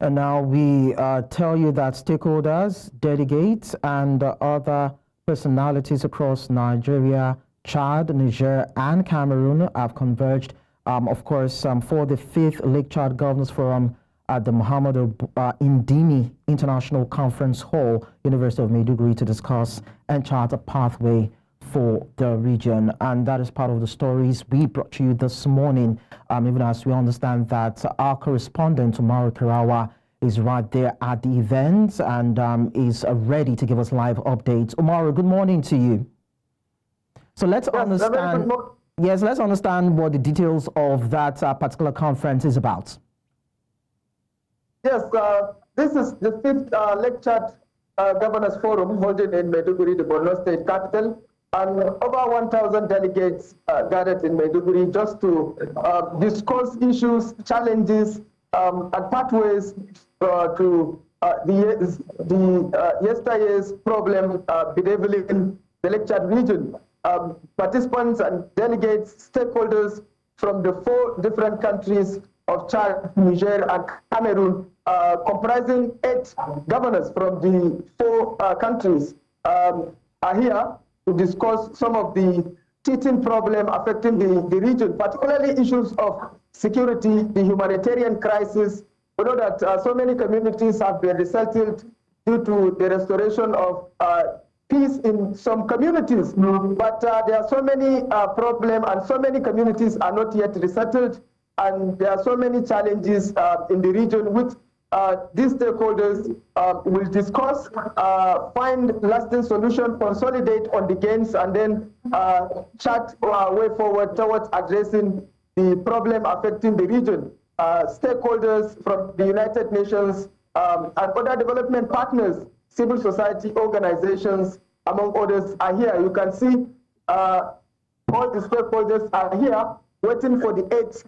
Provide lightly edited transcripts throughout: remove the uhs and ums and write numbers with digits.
And now we tell you that stakeholders, delegates, and other personalities across Nigeria, Chad, Niger, and Cameroon have converged, of course, for the 5th Lake Chad Governors Forum at the Muhammadu Indimi International Conference Hall, University of Maiduguri, to discuss and chart a pathway for the region. And that is part of the stories we brought to you this morning, even as we understand that our correspondent, Umaru Karawa, is right there at the event and is ready to give us live updates. Umaru, good morning to you. So let's understand. Yes, let's understand what the details of that particular conference is about. Yes, this is the 5th Lake Chad Governors Forum holding in Maiduguri, the Borno State capital, and over 1,000 delegates gathered in Maiduguri just to discuss issues, challenges, and pathways to yesterday's problem bedeviling the Lake Chad region. Participants and delegates, stakeholders from the 4 different countries of Chad, Niger, and Cameroon, comprising 8 governors from the 4 countries, are here to discuss some of the teething problems affecting the region, particularly issues of security, the humanitarian crisis. We know that so many communities have been resettled due to the restoration of peace in some communities, but there are so many problems and so many communities are not yet resettled, and there are so many challenges in the region which these stakeholders will discuss, find lasting solution, consolidate on the gains, and then chart our way forward towards addressing the problem affecting the region. Stakeholders from the United Nations and other development partners, civil society organizations, among others, are here. You can see all the stakeholders are here waiting for the 8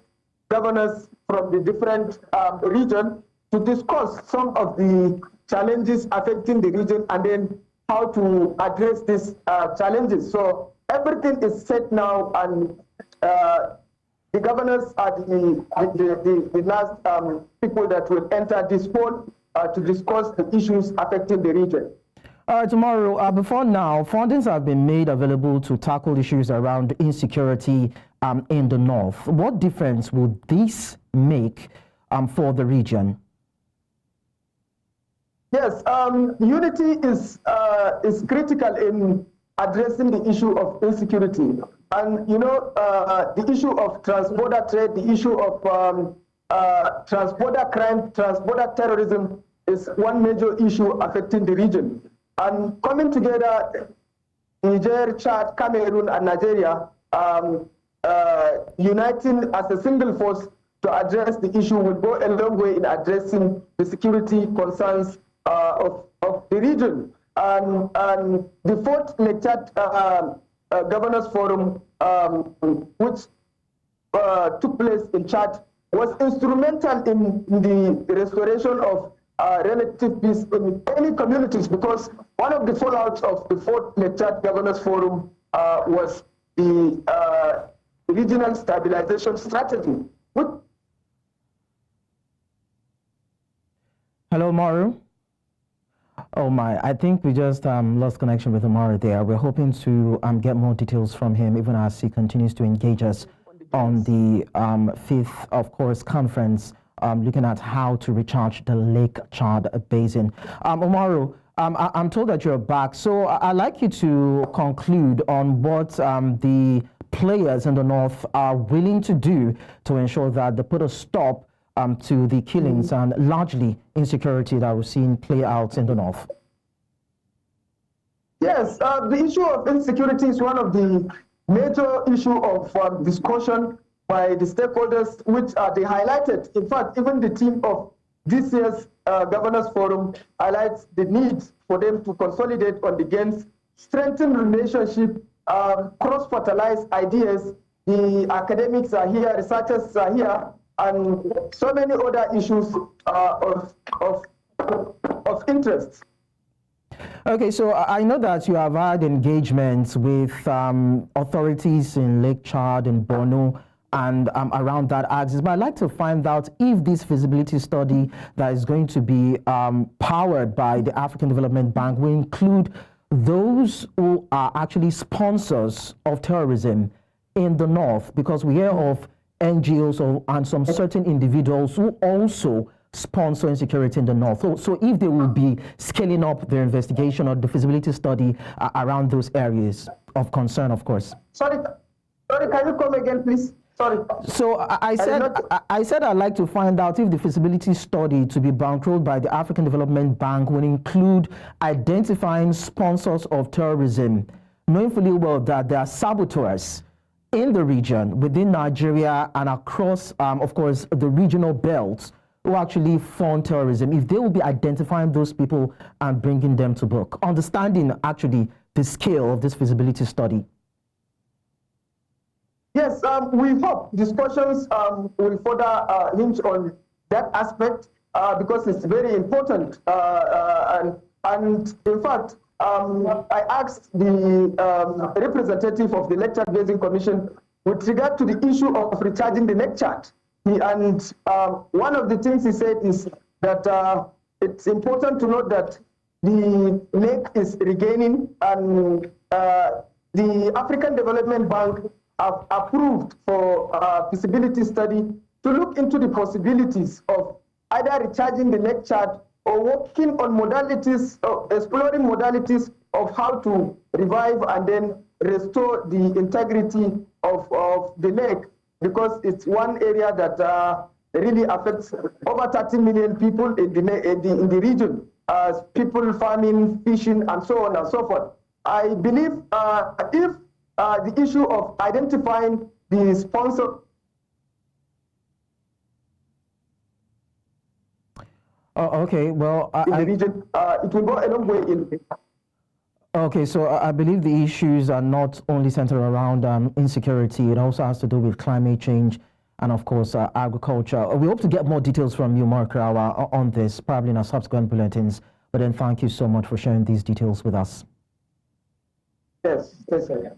governors from the different region to discuss some of the challenges affecting the region and then how to address these challenges. So everything is set now, and the governors are the last people that will enter this hall to discuss the issues affecting the region. Tomorrow, before now, fundings have been made available to tackle issues around insecurity in the north. What difference would this make for the region? Yes, unity is critical in addressing the issue of insecurity. And, you know, the issue of transborder trade, the issue of transborder crime, transborder terrorism is one major issue affecting the region. And coming together, Niger, Chad, Cameroon, and Nigeria, uniting as a single force to address the issue will go a long way in addressing the security concerns of the region. And the 4th Lake Chad Governors Forum, which took place in Chad, was instrumental in the restoration of relative peace in many communities, because one of the fallouts of the 4th Lake Chad Governors Forum was the regional stabilization strategy. Hello, Maru. Oh my, I think we just lost connection with Umaru there. We're hoping to get more details from him, even as he continues to engage us on the 5th, of course, conference, looking at how to recharge the Lake Chad Basin. Umaru, I'm told that you're back, so I'd like you to conclude on what the players in the north are willing to do to ensure that they put a stop to the killings and largely insecurity that we've seen play out in the north. Yes, the issue of insecurity is one of the major issue of discussion by the stakeholders, which they highlighted. In fact, even the team of this year's Governors Forum highlights the need for them to consolidate on the gains, strengthen relationship, cross-fertilize ideas. The academics are here, researchers are here, and so many other issues of interest. Okay, so I know that you have had engagements with authorities in Lake Chad and Borno and around that axis. But I'd like to find out if this feasibility study that is going to be powered by the African Development Bank will include those who are actually sponsors of terrorism in the north, because we hear of NGOs and some certain individuals who also sponsor insecurity in the north. So if they will be scaling up their investigation or the feasibility study around those areas of concern, of course. Sorry, can you come again, please? Sorry. So I said I'd like to find out if the feasibility study to be bankrolled by the African Development Bank will include identifying sponsors of terrorism, knowing fully well that there are saboteurs in the region, within Nigeria and across, of course, the regional belts who actually fund terrorism, if they will be identifying those people and bringing them to book, understanding actually the scale of this feasibility study. Yes, we hope discussions will further hinge on that aspect because it's very important. And in fact, I asked the representative of the Lake Chad Basin Commission with regard to the issue of recharging the Lake Chad. And one of the things he said is that it's important to note that the lake is regaining, and the African Development Bank have approved for a feasibility study to look into the possibilities of either recharging the Lake Chad or working on modalities, exploring modalities of how to revive and then restore the integrity of the lake, because it's one area that really affects over 30 million people in the region, people farming, fishing, and so on and so forth. I believe if the issue of identifying the sponsor. Okay, well, in the region, it will go a long way in. Okay, so I believe the issues are not only centered around insecurity, it also has to do with climate change and, of course, agriculture. We hope to get more details from you, Mark Rawa, on this, probably in our subsequent bulletins. But then thank you so much for sharing these details with us. Yes, yes, sir.